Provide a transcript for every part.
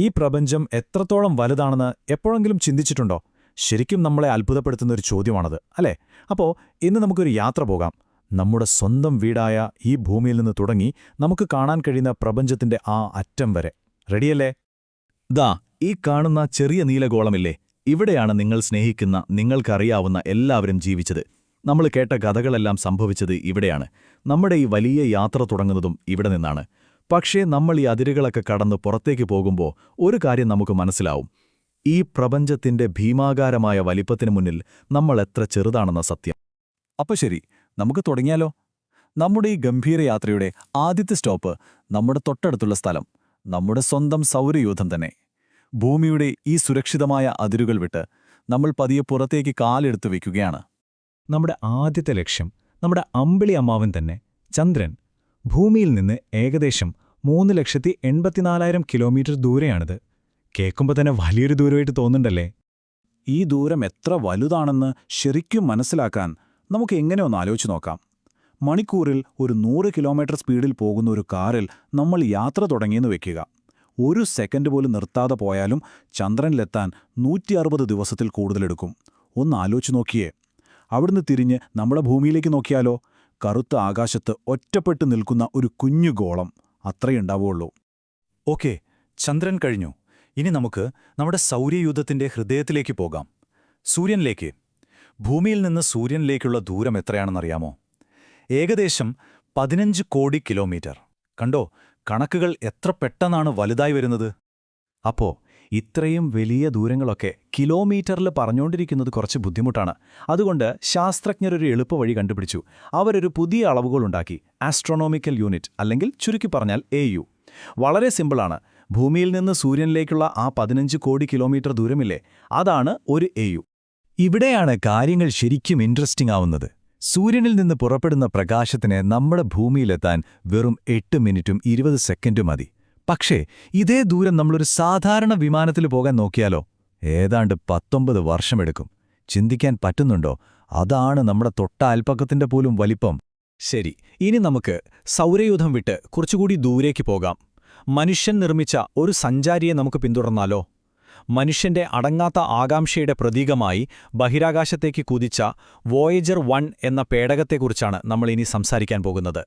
ഈ പ്രപഞ്ചം എത്രത്തോളം വലുതാണെന്ന് എപ്പോഴെങ്കിലും ചിന്തിച്ചിട്ടുണ്ടോ? ശരിക്കും നമ്മളെ അത്ഭുതപ്പെടുത്തുന്നൊരു ചോദ്യമാണത്, അല്ലേ? അപ്പോൾ ഇന്ന് നമുക്കൊരു യാത്ര പോകാം. നമ്മുടെ സ്വന്തം വീടായ ഈ ഭൂമിയിൽ നിന്ന് തുടങ്ങി നമുക്ക് കാണാൻ കഴിയുന്ന പ്രപഞ്ചത്തിന്റെ ആ അറ്റം വരെ. റെഡിയല്ലേ? ദാ ഈ കാണുന്ന ചെറിയ നീലഗോളമില്ലേ, ഇവിടെയാണ് നിങ്ങൾ സ്നേഹിക്കുന്ന, നിങ്ങൾക്കറിയാവുന്ന എല്ലാവരും ജീവിച്ചത്. നമ്മൾ കേട്ട കഥകളെല്ലാം സംഭവിച്ചത് ഇവിടെയാണ്. നമ്മുടെ ഈ വലിയ യാത്ര തുടങ്ങുന്നതും ഇവിടെ നിന്നാണ്. പക്ഷേ നമ്മൾ ഈ അതിരുകളൊക്കെ കടന്ന് പുറത്തേക്ക് പോകുമ്പോൾ ഒരു കാര്യം നമുക്ക് മനസ്സിലാവും. ഈ പ്രപഞ്ചത്തിന്റെ ഭീമാകാരമായ വലിപ്പത്തിനു മുന്നിൽ നമ്മൾ എത്ര ചെറുതാണെന്ന സത്യം. അപ്പോൾ ശരി, നമുക്ക് തുടങ്ങിയാലോ? നമ്മുടെ ഈ ഗംഭീര യാത്രയുടെ ആദ്യത്തെ സ്റ്റോപ്പ് നമ്മുടെ തൊട്ടടുത്തുള്ള സ്ഥലം, നമ്മുടെ സ്വന്തം സൗരയൂഥം തന്നെ. ഭൂമിയുടെ ഈ സുരക്ഷിതമായ അതിരുകൾ വിട്ട് നമ്മൾ പതിയെ പുറത്തേക്ക് കാലെടുത്തു വയ്ക്കുകയാണ്. നമ്മുടെ ആദ്യത്തെ ലക്ഷ്യം നമ്മുടെ അമ്പിളി അമ്മാവൻ തന്നെ, ചന്ദ്രൻ. ഭൂമിയിൽ നിന്ന് ഏകദേശം 3,84,000 കിലോമീറ്റർ ദൂരെയാണിത്. കേൾക്കുമ്പോൾ തന്നെ വലിയൊരു ദൂരമായിട്ട് തോന്നുന്നുണ്ടല്ലേ? ഈ ദൂരം എത്ര വലുതാണെന്ന് ശരിക്കും മനസ്സിലാക്കാൻ നമുക്ക് എങ്ങനെ ഒന്ന് ആലോചിച്ച് നോക്കാം. മണിക്കൂറിൽ ഒരു 100 കിലോമീറ്റർ സ്പീഡിൽ പോകുന്ന ഒരു കാറിൽ നമ്മൾ യാത്ര തുടങ്ങിയെന്ന് വെക്കുക. ഒരു സെക്കൻഡ് പോലും നിർത്താതെ പോയാലും ചന്ദ്രനിലെത്താൻ 160 ദിവസത്തിൽ കൂടുതലെടുക്കും. ഒന്ന് ആലോചിച്ച് നോക്കിയേ. അവിടുന്ന് തിരിഞ്ഞ് നമ്മുടെ ഭൂമിയിലേക്ക് നോക്കിയാലോ, കറുത്ത ആകാശത്ത് ഒറ്റപ്പെട്ട് നിൽക്കുന്ന ഒരു കുഞ്ഞു ഗോളം, അത്രയുണ്ടാവുള്ളൂ. ഓക്കെ, ചന്ദ്രൻ കഴിഞ്ഞു. ഇനി നമുക്ക് നമ്മുടെ സൗരയൂഥത്തിന്റെ ഹൃദയത്തിലേക്ക് പോകാം, സൂര്യനിലേക്ക്. ഭൂമിയിൽ നിന്ന് സൂര്യനിലേക്കുള്ള ദൂരം എത്രയാണെന്നറിയാമോ? ഏകദേശം 15 കോടി കിലോമീറ്റർ. കണ്ടോ, കണക്കുകൾ എത്ര പെട്ടെന്നാണ് വലുതായി വരുന്നത്. അപ്പോ ഇത്രയും വലിയ ദൂരങ്ങളൊക്കെ കിലോമീറ്ററിൽ പറഞ്ഞുകൊണ്ടിരിക്കുന്നത് കുറച്ച് ബുദ്ധിമുട്ടാണ്. അതുകൊണ്ട് ശാസ്ത്രജ്ഞരൊരു എളുപ്പവഴി കണ്ടുപിടിച്ചു. അവരൊരു പുതിയ അളവുകളുണ്ടാക്കി, ആസ്ട്രോണോമിക്കൽ യൂണിറ്റ്, അല്ലെങ്കിൽ ചുരുക്കി പറഞ്ഞാൽ AU. വളരെ സിമ്പിളാണ്. ഭൂമിയിൽ നിന്ന് സൂര്യനിലേക്കുള്ള ആ 15 കോടി കിലോമീറ്റർ ദൂരമില്ലേ, അതാണ് ഒരു AU. ഇവിടെയാണ് കാര്യങ്ങൾ ശരിക്കും ഇൻട്രസ്റ്റിംഗ് ആവുന്നത്. സൂര്യനിൽ നിന്ന് പുറപ്പെടുന്ന പ്രകാശത്തിന് നമ്മുടെ ഭൂമിയിലെത്താൻ വെറും 8 മിനിറ്റും 20 സെക്കൻഡും മതി. പക്ഷേ ഇതേ ദൂരം നമ്മളൊരു സാധാരണ വിമാനത്തിൽ പോകാൻ നോക്കിയാലോ, ഏതാണ്ട് 19 വർഷമെടുക്കും. ചിന്തിക്കാൻ പറ്റുന്നുണ്ടോ? അതാണ് നമ്മുടെ തൊട്ട അയൽപ്പക്കത്തിന്റെ പോലും വലിപ്പം. ശരി, ഇനി നമുക്ക് സൗരയൂഥം വിട്ട് കുറച്ചുകൂടി ദൂരേക്ക് പോകാം. മനുഷ്യൻ നിർമ്മിച്ച ഒരു സഞ്ചാരിയെ നമുക്ക് പിന്തുടർന്നാലോ? മനുഷ്യന്റെ അടങ്ങാത്ത ആകാംക്ഷയുടെ പ്രതീകമായി ബഹിരാകാശത്തേക്ക് കുതിച്ച വോയേജർ 1 എന്ന പേടകത്തെക്കുറിച്ചാണ് നമ്മളിനി സംസാരിക്കാൻ പോകുന്നത്.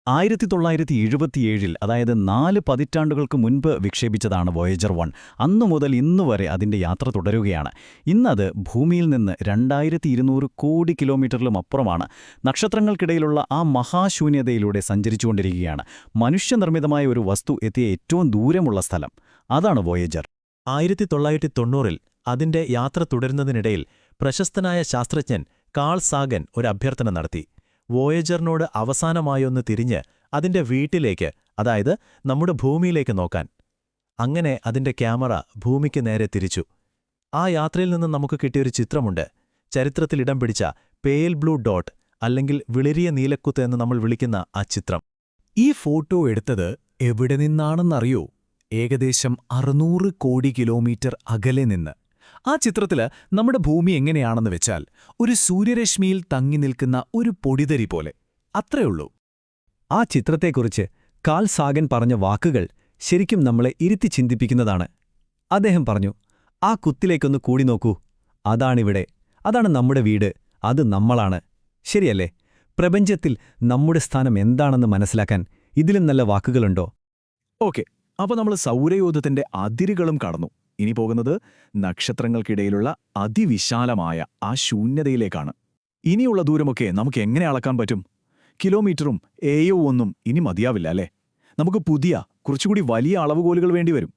1977, അതായത് 4 പതിറ്റാണ്ടുകൾക്ക് മുൻപ് വിക്ഷേപിച്ചതാണ് വോയേജർ 1. അന്നു മുതൽ ഇന്നുവരെ അതിന്റെ യാത്ര തുടരുകയാണ്. ഇന്നത് ഭൂമിയിൽ നിന്ന് 2200 കോടി കിലോമീറ്ററിലും അപ്പുറമാണ്. നക്ഷത്രങ്ങൾക്കിടയിലുള്ള ആ മഹാശൂന്യതയിലൂടെ സഞ്ചരിച്ചുകൊണ്ടിരിക്കുകയാണ്. മനുഷ്യനിർമ്മിതമായ ഒരു വസ്തു എത്തിയ ഏറ്റവും ദൂരമുള്ള സ്ഥലം, അതാണ് വോയേജർ. 1990 അതിന്റെ യാത്ര തുടരുന്നതിനിടയിൽ പ്രശസ്തനായ ശാസ്ത്രജ്ഞൻ കാൾ സാഗൻ ഒരു അഭ്യർത്ഥന നടത്തി. വോയേജറിനോട് അവസാനമായൊന്ന് തിരിഞ്ഞ് അതിന്റെ വീട്ടിലേക്ക്, അതായത് നമ്മുടെ ഭൂമിയിലേക്ക് നോക്കാൻ. അങ്ങനെ അതിന്റെ ക്യാമറ ഭൂമിക്ക് നേരെ തിരിച്ചു. ആ യാത്രയിൽ നിന്ന് നമുക്ക് കിട്ടിയൊരു ചിത്രമുണ്ട്. ചരിത്രത്തിൽ ഇടം പിടിച്ച പേൽ ബ്ലൂ ഡോട്ട്, അല്ലെങ്കിൽ വിളിരിയ നീലക്കുത്ത് എന്ന് നമ്മൾ വിളിക്കുന്ന ആ ചിത്രം. ഈ ഫോട്ടോ എടുത്തത് എവിടെ നിന്നാണെന്നറിയോ? ഏകദേശം 600 കോടി കിലോമീറ്റർ അകലെ നിന്ന്. ആ ചിത്രത്തില് നമ്മുടെ ഭൂമി എങ്ങനെയാണെന്ന് വെച്ചാൽ ഒരു സൂര്യരശ്മിയിൽ തങ്ങി നിൽക്കുന്ന ഒരു പൊടിതരി പോലെ. അത്രയുള്ളൂ. ആ ചിത്രത്തെക്കുറിച്ച് കാൾ സാഗൻ പറഞ്ഞ വാക്കുകൾ ശരിക്കും നമ്മളെ ഇരുത്തി ചിന്തിപ്പിക്കുന്നതാണ്. അദ്ദേഹം പറഞ്ഞു, ആ കുത്തിലേക്കൊന്ന് കൂടി നോക്കൂ. അതാണിവിടെ. അതാണ് നമ്മുടെ വീട്. അത് നമ്മളാണ്. ശരിയല്ലേ? പ്രപഞ്ചത്തിൽ നമ്മുടെ സ്ഥാനം എന്താണെന്ന് മനസ്സിലാക്കാൻ ഇതിലും നല്ല വാക്കുകളുണ്ടോ? ഓക്കെ, അപ്പോൾ നമ്മൾ സൗരയൂഥത്തിന്റെ അതിരുകളും കടന്നു. ഇനി പോകുന്നത് നക്ഷത്രങ്ങൾക്കിടയിലുള്ള അതിവിശാലമായ ആ ശൂന്യതയിലേക്കാണ്. ഇനിയുള്ള ദൂരമൊക്കെ നമുക്ക് എങ്ങനെ അളക്കാൻ പറ്റും? കിലോമീറ്ററും AU ഒന്നും ഇനി മതിയാവില്ല, അല്ലേ? നമുക്ക് പുതിയ, കുറച്ചുകൂടി വലിയ അളവുകോലുകൾ വേണ്ടിവരും.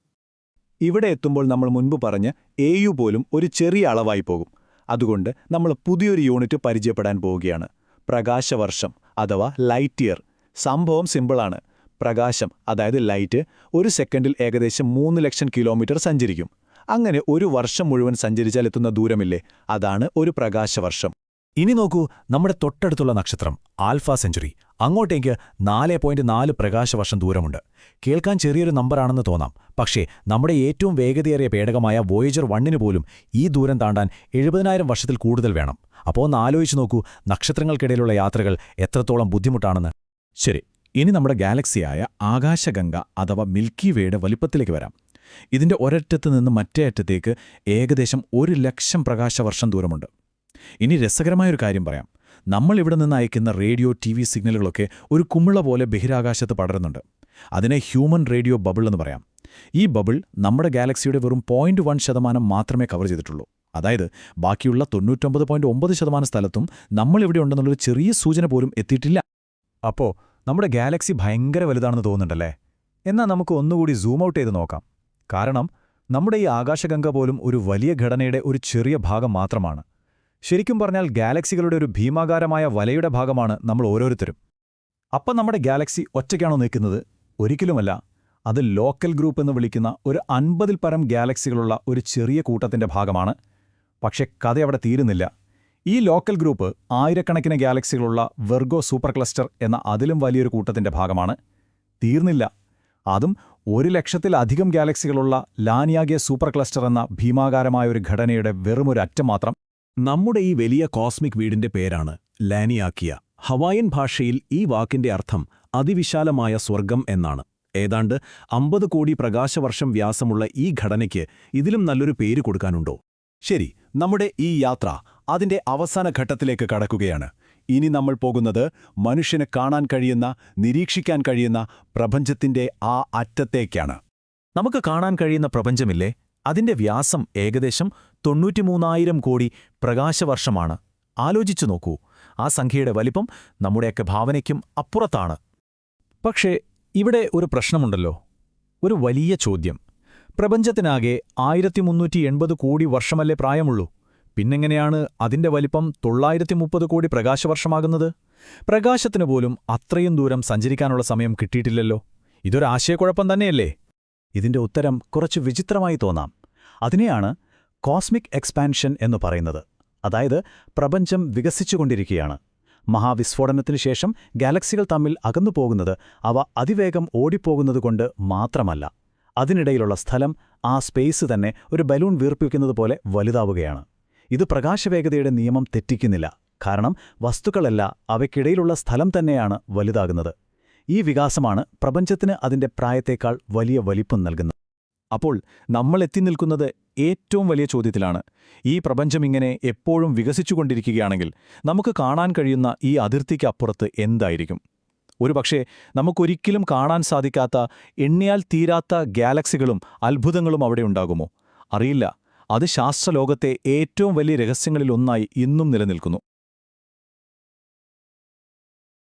ഇവിടെ എത്തുമ്പോൾ നമ്മൾ മുൻപ് പറഞ്ഞ് AU പോലും ഒരു ചെറിയ അളവായി പോകും. അതുകൊണ്ട് നമ്മൾ പുതിയൊരു യൂണിറ്റ് പരിചയപ്പെടാൻ പോവുകയാണ്. പ്രകാശവർഷം, അഥവാ ലൈറ്റ് ഇയർ. സംഭവം സിമ്പിളാണ്. പ്രകാശം, അതായത് ലൈറ്റ്, ഒരു സെക്കൻഡിൽ ഏകദേശം 3 ലക്ഷം കിലോമീറ്റർ സഞ്ചരിക്കും. അങ്ങനെ ഒരു വർഷം മുഴുവൻ സഞ്ചരിച്ചാൽ എത്തുന്ന ദൂരമില്ലേ, അതാണ് ഒരു പ്രകാശവർഷം. ഇനി നോക്കൂ, നമ്മുടെ തൊട്ടടുത്തുള്ള നക്ഷത്രം ആൽഫ സെഞ്ചുറി. അങ്ങോട്ടേക്ക് 4.4 പ്രകാശവർഷം ദൂരമുണ്ട്. കേൾക്കാൻ ചെറിയൊരു നമ്പറാണെന്ന് തോന്നാം. പക്ഷേ നമ്മുടെ ഏറ്റവും വേഗതയേറിയ പേടകമായ വോയേജർ 1 പോലും ഈ ദൂരം താണ്ടാൻ 70,000 വർഷത്തിൽ കൂടുതൽ വേണം. അപ്പോൾ ഒന്ന് ആലോചിച്ച് നോക്കൂ, നക്ഷത്രങ്ങൾക്കിടയിലുള്ള യാത്രകൾ എത്രത്തോളം ബുദ്ധിമുട്ടാണെന്ന്. ശരി, ഇനി നമ്മുടെ ഗാലക്സിയായ ആകാശഗംഗ അഥവാ മിൽക്കി വേയുടെ വലിപ്പത്തിലേക്ക് വരാം. ഇതിന്റെ ഒരറ്റത്ത് നിന്ന് മറ്റേ അറ്റത്തേക്ക് ഏകദേശം 1,00,000 പ്രകാശവർഷം ദൂരമുണ്ട്. ഇനി രസകരമായൊരു കാര്യം പറയാം. നമ്മളിവിടെ നിന്ന് അയക്കുന്ന റേഡിയോ TV സിഗ്നലുകളൊക്കെ ഒരു കുമിള പോലെ ബഹിരാകാശത്ത് പടരുന്നുണ്ട്. അതിനെ ഹ്യൂമൻ റേഡിയോ ബബിൾ എന്ന് പറയാം. ഈ ബബിൾ നമ്മുടെ ഗാലക്സിയുടെ വെറും 0.1% മാത്രമേ കവർ ചെയ്തിട്ടുള്ളൂ. അതായത് ബാക്കിയുള്ള 99.9% സ്ഥലത്തും നമ്മളിവിടെ ഉണ്ടെന്നുള്ളൊരു ചെറിയ സൂചന പോലും എത്തിയിട്ടില്ല. അപ്പോ നമ്മുടെ ഗാലക്സി ഭയങ്കര വലുതാണെന്ന് തോന്നുന്നുണ്ടല്ലേ? എന്നാൽ നമുക്ക് ഒന്നുകൂടി സൂം ഔട്ട് ചെയ്ത് നോക്കാം. കാരണം നമ്മുടെ ഈ ആകാശഗംഗ പോലും ഒരു വലിയ ഘടനയുടെ ഒരു ചെറിയ ഭാഗം മാത്രമാണ്. ശരിക്കും പറഞ്ഞാൽ ഗാലക്സികളുടെ ഒരു ഭീമാകാരമായ വലയുടെ ഭാഗമാണ് നമ്മൾ ഓരോരുത്തരും. അപ്പം നമ്മുടെ ഗാലക്സി ഒറ്റയ്ക്കാണോ നിൽക്കുന്നത്? ഒരിക്കലുമല്ല. അത് ലോക്കൽ ഗ്രൂപ്പ് എന്ന് വിളിക്കുന്ന ഒരു 50-ൽ പരം ഗാലക്സികളുള്ള ഒരു ചെറിയ കൂട്ടത്തിന്റെ ഭാഗമാണ്. പക്ഷെ കഥ അവിടെ തീരുന്നില്ല. ഈ ലോക്കൽ ഗ്രൂപ്പ് ആയിരക്കണക്കിന് ഗാലക്സികളുള്ള വെർഗോ സൂപ്പർ ക്ലസ്റ്റർ എന്ന അതിലും വലിയൊരു കൂട്ടത്തിന്റെ ഭാഗമാണ്. തീർന്നില്ല. അതും 1,00,000-ലധികം ഗാലക്സികളുള്ള ലാനിയാഗെ സൂപ്പർ ക്ലസ്റ്റർ എന്ന ഭീമാകാരമായൊരു ഘടനയുടെ വെറുമൊരു അറ്റം മാത്രം. നമ്മുടെ ഈ വലിയ കോസ്മിക് വീടിന്റെ പേരാണ് ലാനിയാക്കിയ. ഹവായൻ ഭാഷയിൽ ഈ വാക്കിന്റെ അർത്ഥം അതിവിശാലമായ സ്വർഗം എന്നാണ്. ഏതാണ്ട് 50 കോടി പ്രകാശവർഷം വ്യാസമുള്ള ഈ ഘടനയ്ക്ക് ഇതിലും നല്ലൊരു പേര് കൊടുക്കാനുണ്ടോ? ശരി, നമ്മുടെ ഈ യാത്ര അതിന്റെ അവസാന ഘട്ടത്തിലേക്ക് കടക്കുകയാണ്. ഇനി നമ്മൾ പോകുന്നത് മനുഷ്യന് കാണാൻ കഴിയുന്ന, നിരീക്ഷിക്കാൻ കഴിയുന്ന പ്രപഞ്ചത്തിന്റെ ആ അറ്റത്തേക്കാണ്. നമുക്ക് കാണാൻ കഴിയുന്ന പ്രപഞ്ചമില്ലേ, അതിന്റെ വ്യാസം ഏകദേശം 93,000 കോടി പ്രകാശവർഷമാണ്. ആലോചിച്ചു നോക്കൂ, ആ സംഖ്യയുടെ വലിപ്പം നമ്മുടെയൊക്കെ ഭാവനയ്ക്കും അപ്പുറത്താണ്. പക്ഷേ ഇവിടെ ഒരു പ്രശ്നമുണ്ടല്ലോ, ഒരു വലിയ ചോദ്യം. പ്രപഞ്ചത്തിനാകെ 1380 കോടി വർഷമല്ലേ പ്രായമുള്ളൂ? പിന്നെങ്ങനെയാണ് അതിന്റെ വലിപ്പം 930 കോടി പ്രകാശവർഷമാകുന്നത്? പ്രകാശത്തിനു പോലും അത്രയും ദൂരം സഞ്ചരിക്കാനുള്ള സമയം കിട്ടിയിട്ടില്ലല്ലോ. ഇതൊരു ആശയക്കുഴപ്പം തന്നെയല്ലേ? ഇതിന്റെ ഉത്തരം കുറച്ച് വിചിത്രമായി തോന്നാം. അതിനെയാണ് കോസ്മിക് എക്സ്പാൻഷൻ എന്ന് പറയുന്നത്. അതായത് പ്രപഞ്ചം വികസിച്ചുകൊണ്ടിരിക്കുകയാണ്. മഹാവിസ്ഫോടനത്തിനു ശേഷം ഗാലക്സികൾ തമ്മിൽ അകന്നുപോകുന്നത് അവ അതിവേഗം ഓടിപ്പോകുന്നതുകൊണ്ട് മാത്രമല്ല. അതിനിടയിലുള്ള സ്ഥലം, ആ സ്പേസ് തന്നെ ഒരു ബലൂൺ വീർപ്പിക്കുന്നതുപോലെ വലുതാവുകയാണ്. ഇത് പ്രകാശവേഗതയുടെ നിയമം തെറ്റിക്കുന്നില്ല. കാരണം വസ്തുക്കളല്ല, അവയ്ക്കിടയിലുള്ള സ്ഥലം തന്നെയാണ് വലുതാകുന്നത്. ഈ വികാസമാണ് പ്രപഞ്ചത്തിന് അതിന്റെ പ്രായത്തേക്കാൾ വലിയ വലിപ്പം നൽകുന്നത്. അപ്പോൾ നമ്മൾ എത്തിനിൽക്കുന്നത് ഏറ്റവും വലിയ ചോദ്യത്തിലാണ്. ഈ പ്രപഞ്ചമിങ്ങനെ എപ്പോഴും വികസിച്ചുകൊണ്ടിരിക്കുകയാണെങ്കിൽ നമുക്ക് കാണാൻ കഴിയുന്ന ഈ അതിർത്തിക്ക് അപ്പുറത്ത് എന്തായിരിക്കും? ഒരുപക്ഷേ നമുക്കൊരിക്കലും കാണാൻ സാധിക്കാത്ത, എണ്ണിയാൽ തീരാത്ത ഗാലക്സികളും അത്ഭുതങ്ങളും അവിടെ ഉണ്ടാകുമോ? അറിയില്ല. അത് ശാസ്ത്രലോകത്തെ ഏറ്റവും വലിയ രഹസ്യങ്ങളിലൊന്നായി ഇന്നും നിലനിൽക്കുന്നു.